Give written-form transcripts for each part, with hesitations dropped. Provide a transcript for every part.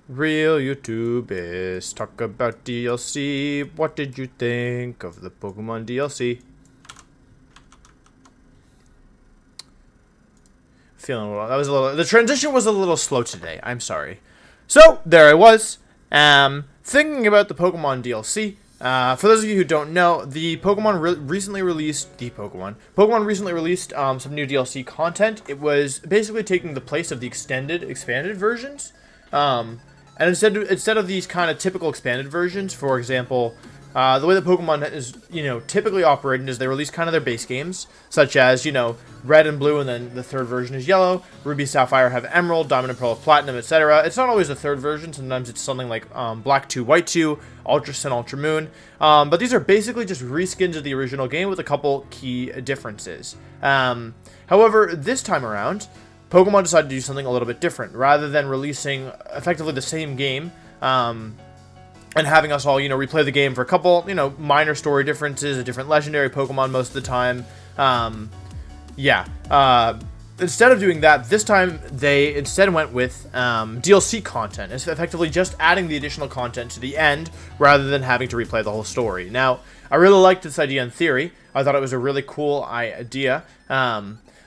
Real YouTubers talk about DLC. What did you think of the Pokemon DLC? Feeling a little. That was a little. The transition was a little slow today. I'm sorry. So there I was, thinking about the Pokemon DLC. For those of you who don't know, the Pokemon recently released Pokemon recently released some new DLC content. It was basically taking the place of the expanded versions. And instead of these kind of typical expanded versions, for example, the way that Pokemon is, typically operating is they release kind of their base games, such as, Red and Blue, and then the third version is Yellow. Ruby, Sapphire have Emerald, Diamond and Pearl have Platinum, etc. It's not always the third version. Sometimes it's something like Black 2, White 2, Ultra Sun, Ultra Moon. But these are basically just reskins of the original game with a couple key differences. However, this time around, Pokemon decided to do something a little bit different. Rather than releasing effectively the same game, and having us all, replay the game for a couple, minor story differences, a different legendary Pokemon most of the time. Instead of doing that, this time they instead went with DLC content. It's effectively just adding the additional content to the end rather than having to replay the whole story. Now, I really liked this idea in theory. I thought it was a really cool idea.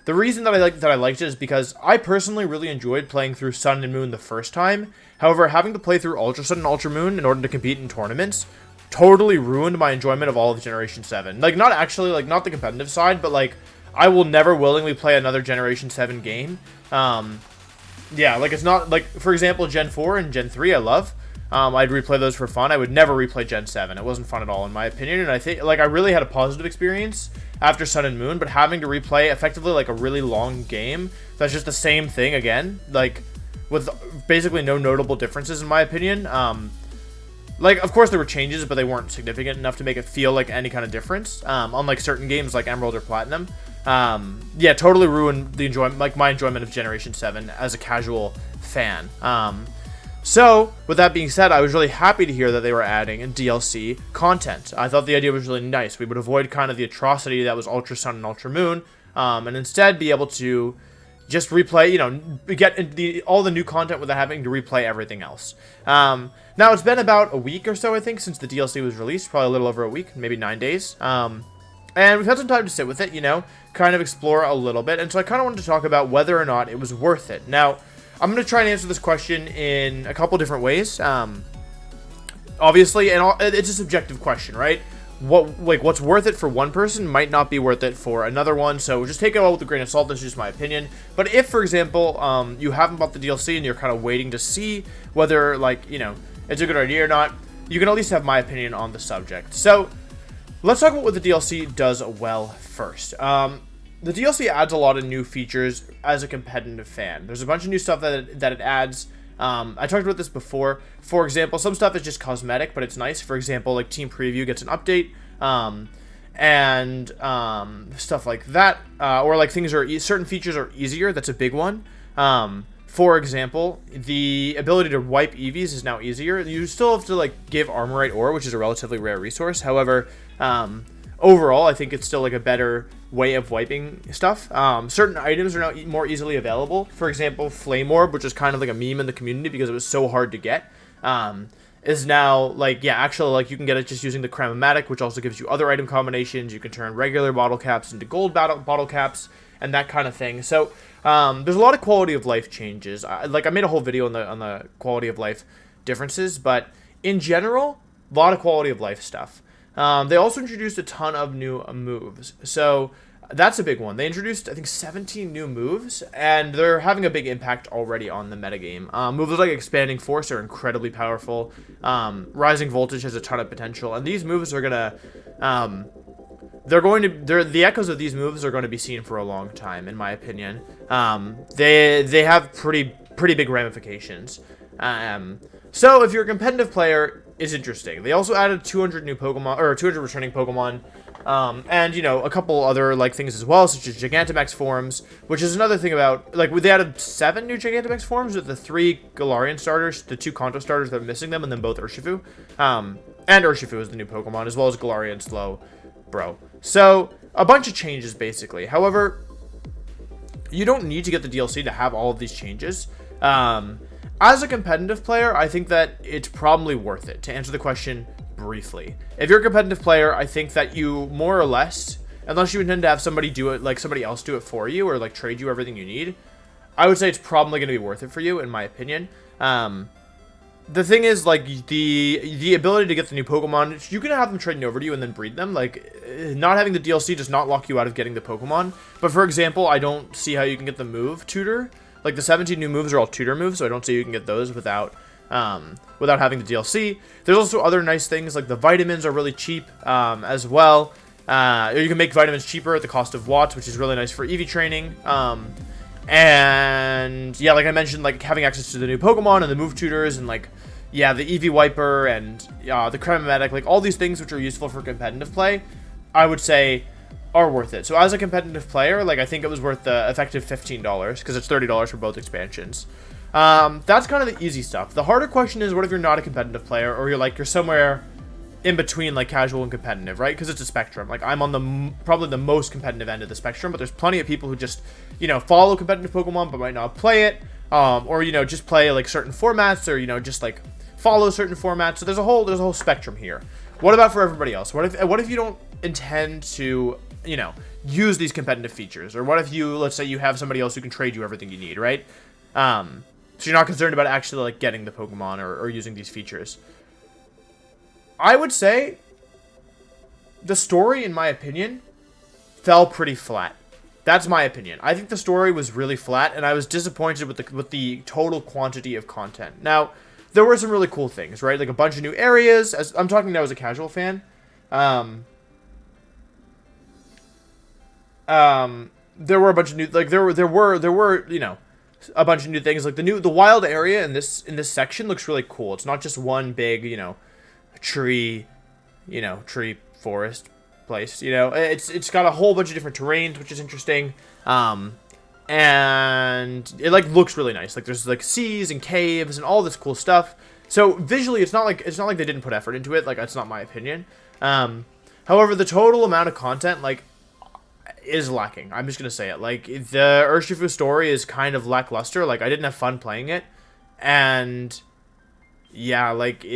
The reason that I liked it is because I personally really enjoyed playing through Sun and Moon the first time. However, having to play through Ultra Sun and Ultra Moon in order to compete in tournaments totally ruined my enjoyment of all of Generation 7. Not the competitive side, but I will never willingly play another Generation 7 game. It's not, for example, Gen 4 and Gen 3 I love. I'd replay those for fun. I would never replay Gen 7. It wasn't fun at all, in my opinion, and I think, I really had a positive experience after Sun and Moon, but having to replay effectively, a really long game that's just the same thing again, with basically no notable differences, in my opinion. Of course there were changes, but they weren't significant enough to make it feel like any kind of difference, unlike certain games like Emerald or Platinum. Totally ruined the enjoyment, my enjoyment of Generation 7 as a casual fan. So, with that being said, I was really happy to hear that they were adding DLC content. I thought the idea was really nice. We would avoid kind of the atrocity that was Ultra Sun and Ultra Moon, and instead be able to just replay, get all the new content without having to replay everything else. Now, it's been about a week or so, I think, since the DLC was released. Probably a little over a week, maybe 9 days. And we've had some time to sit with it, kind of explore a little bit. And so I kind of wanted to talk about whether or not it was worth it. Now, I'm going to try and answer this question in a couple different ways. Obviously, and it's a subjective question, right? What's worth it for one person might not be worth it for another one, so just take it all with a grain of salt. This is just my opinion. But if, for example, you haven't bought the DLC and you're kind of waiting to see whether, it's a good idea or not, you can at least have my opinion on the subject. So, let's talk about what the DLC does well first. The DLC adds a lot of new features as a competitive fan. There's a bunch of new stuff that it adds. I talked about this before. For example, some stuff is just cosmetic, but it's nice. For example, Team Preview gets an update, and stuff like that. Or certain features are easier. That's a big one. For example, the ability to wipe EVs is now easier. You still have to give Armorite Ore, which is a relatively rare resource. However, overall, I think it's still a better way of wiping stuff. Certain items are now more easily available. For example, Flame Orb, which is kind of a meme in the community because it was so hard to get, is now you can get it just using the Cram-O-Matic, which also gives you other item combinations. You can turn regular bottle caps into gold bottle caps and that kind of thing. So there's a lot of quality of life changes. I made a whole video on the quality of life differences, but in general, a lot of quality of life stuff. They also introduced a ton of new moves. So that's a big one. They introduced, I think, 17 new moves, and they're having a big impact already on the metagame. Moves like Expanding Force are incredibly powerful. Rising Voltage has a ton of potential, and these moves are gonna, the echoes of these moves are going to be seen for a long time, in my opinion. They have pretty big ramifications. So if you're a competitive player, it's interesting. They also added 200 new Pokemon, or 200 returning Pokemon, and a couple other things as well, such as Gigantamax forms, which is another thing about they added 7 new Gigantamax forms with the 3 Galarian starters, the 2 Kanto starters that are missing them, and then both Urshifu. And Urshifu is the new Pokemon, as well as Galarian Slowbro. So a bunch of changes basically. However, you don't need to get the DLC to have all of these changes. As a competitive player, I think that it's probably worth it. To answer the question briefly, if you're a competitive player, I think that you more or less, unless you intend to have somebody do it, like somebody else do it for you, or like trade you everything you need, I would say it's probably going to be worth it for you, in my opinion. The thing is, like, the ability to get the new Pokemon, you can have them trading over to you and then breed them. Like, not having the DLC does not lock you out of getting the Pokemon. But for example, I don't see how you can get the move tutor. Like, the 17 new moves are all tutor moves, so I don't see you can get those without having the DLC. There's also other nice things, like the vitamins are really cheap as well. You can make vitamins cheaper at the cost of watts, which is really nice for EV training. And yeah, like I mentioned, like having access to the new Pokemon and the move tutors and like, yeah, the EV Wiper and the Crematic, like all these things which are useful for competitive play, I would say are worth it. So as a competitive player, like I think it was worth the effective $15 because it's $30 for both expansions. That's kind of the easy stuff. The harder question is, what if you're not a competitive player, or you're somewhere in between like casual and competitive, right? Because it's a spectrum. Like I'm on the probably the most competitive end of the spectrum, but there's plenty of people who just, you know, follow competitive Pokemon but might not play it, or you know, just play like certain formats, or you know, just like follow certain formats. So there's a whole spectrum here. What about for everybody else? What if you don't intend to, you know, use these competitive features, or what if you, let's say you have somebody else who can trade you everything you need, right? So you're not concerned about actually like getting the Pokemon or using these features. I would say the story, in my opinion, fell pretty flat. That's my opinion. I think the story was really flat, and I was disappointed with the total quantity of content. Now, there were some really cool things, right? Like a bunch of new areas. As I'm talking now as a casual fan. There were a bunch of new, like there were you know, a bunch of new things. Like the wild area in this section looks really cool. It's not just one big, you know, tree forest place. You know, it's got a whole bunch of different terrains, which is interesting. And it like looks really nice. Like there's like seas and caves and all this cool stuff. So visually, it's not like they didn't put effort into it. Like that's not my opinion. However, the total amount of content like is lacking. I'm just gonna say it. Like the Urshifu story is kind of lackluster. Like I didn't have fun playing it, and yeah, like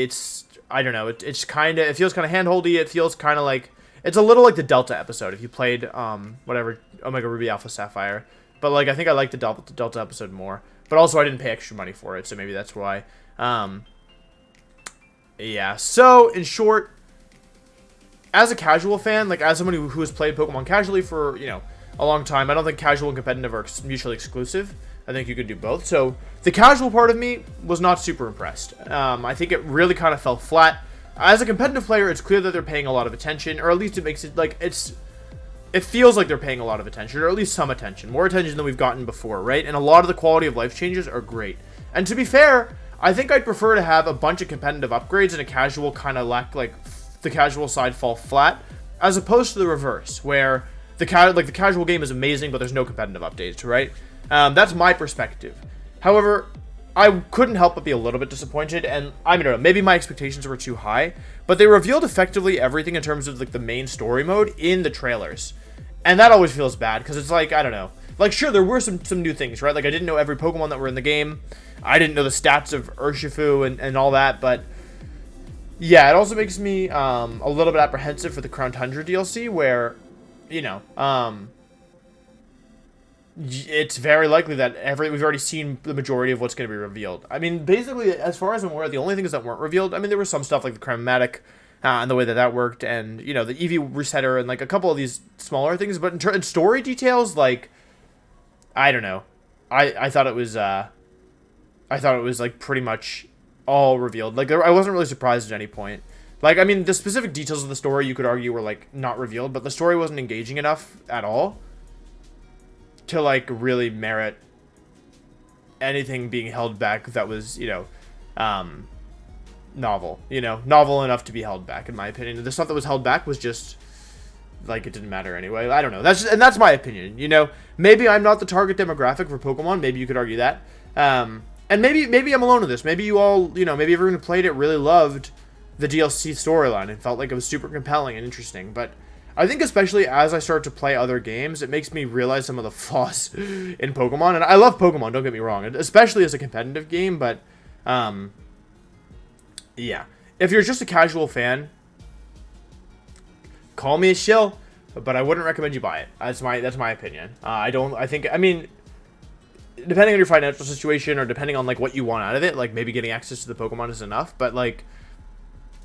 I don't know. It feels kind of handholdy. It feels kind of like it's a little like the Delta episode. If you played whatever Omega Ruby Alpha Sapphire, but like I think I like the Delta episode more. But also I didn't pay extra money for it, so maybe that's why. Yeah. So in short, as a casual fan, like as somebody who has played Pokemon casually for, you know, a long time, I don't think casual and competitive are mutually exclusive. I think you could do both. So the casual part of me was not super impressed. I think it really kind of fell flat. As a competitive player, it's clear that they're paying a lot of attention, or at least it makes it like it feels like they're paying a lot of attention, or at least some attention, more attention than we've gotten before, right? And a lot of the quality of life changes are great. And to be fair, I think I'd prefer to have a bunch of competitive upgrades and a casual kind of like the casual side fall flat, as opposed to the reverse, where the casual game is amazing, but there's no competitive updates, right? That's my perspective. However, I couldn't help but be a little bit disappointed, and I don't know, maybe my expectations were too high, but they revealed effectively everything in terms of like the main story mode in the trailers, and that always feels bad because it's like, I don't know, like sure there were some new things, right? Like I didn't know every Pokemon that were in the game, I didn't know the stats of Urshifu and all that, but yeah, it also makes me a little bit apprehensive for the Crown Tundra DLC, where, you know, it's very likely that we've already seen the majority of what's going to be revealed. I mean, basically, as far as I'm aware, the only things that weren't revealed, I mean, there was some stuff like the Crematic and the way that worked, and, you know, the EV Resetter, and, like, a couple of these smaller things, but in story details, like, I don't know. I thought it was, like, pretty much all revealed. Like, I wasn't really surprised at any point. Like, I mean, the specific details of the story, you could argue, were, like, not revealed, but the story wasn't engaging enough at all to, like, really merit anything being held back that was, you know, novel. You know, novel enough to be held back, in my opinion. The stuff that was held back was just, like, it didn't matter anyway. I don't know. That's my opinion, you know? Maybe I'm not the target demographic for Pokemon. Maybe you could argue that. And maybe I'm alone in this. Maybe you all, you know, maybe everyone who played it really loved the DLC storyline and felt like it was super compelling and interesting. But I think especially as I start to play other games, it makes me realize some of the flaws in Pokemon. And I love Pokemon, don't get me wrong, especially as a competitive game, but yeah. If you're just a casual fan, call me a shill, but I wouldn't recommend you buy it. That's my opinion. I mean, depending on your financial situation or depending on like what you want out of it, like maybe getting access to the Pokemon is enough, but like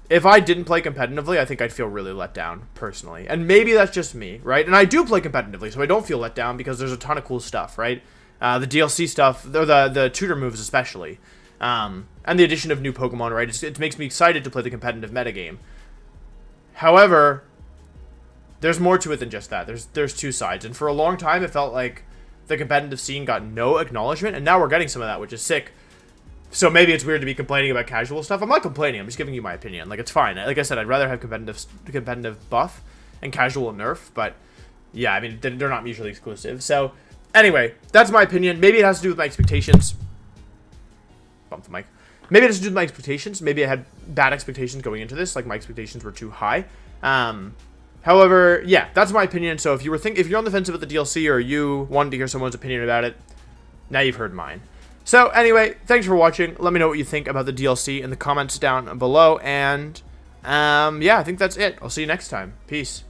if I didn't play competitively, I think I'd feel really let down personally. And maybe that's just me, right? And I do play competitively, so I don't feel let down because there's a ton of cool stuff, right? The DLC stuff, or the tutor moves especially. And the addition of new Pokemon, right? It makes me excited to play the competitive metagame. However, there's more to it than just that. There's two sides. And for a long time, it felt like the competitive scene got no acknowledgement, and now we're getting some of that, which is sick. So maybe it's weird to be complaining about casual stuff. I'm not complaining. I'm just giving you my opinion. Like, it's fine. Like I said, I'd rather have competitive buff and casual nerf. But, yeah, I mean, they're not mutually exclusive. So, anyway, that's my opinion. Maybe it has to do with my expectations. Bump the mic. Maybe it has to do with my expectations. Maybe I had bad expectations going into this. Like, my expectations were too high. However, yeah, that's my opinion. So if you're on the fence about the DLC or you wanted to hear someone's opinion about it, now you've heard mine. So anyway, thanks for watching. Let me know what you think about the DLC in the comments down below. And yeah, I think that's it. I'll see you next time. Peace.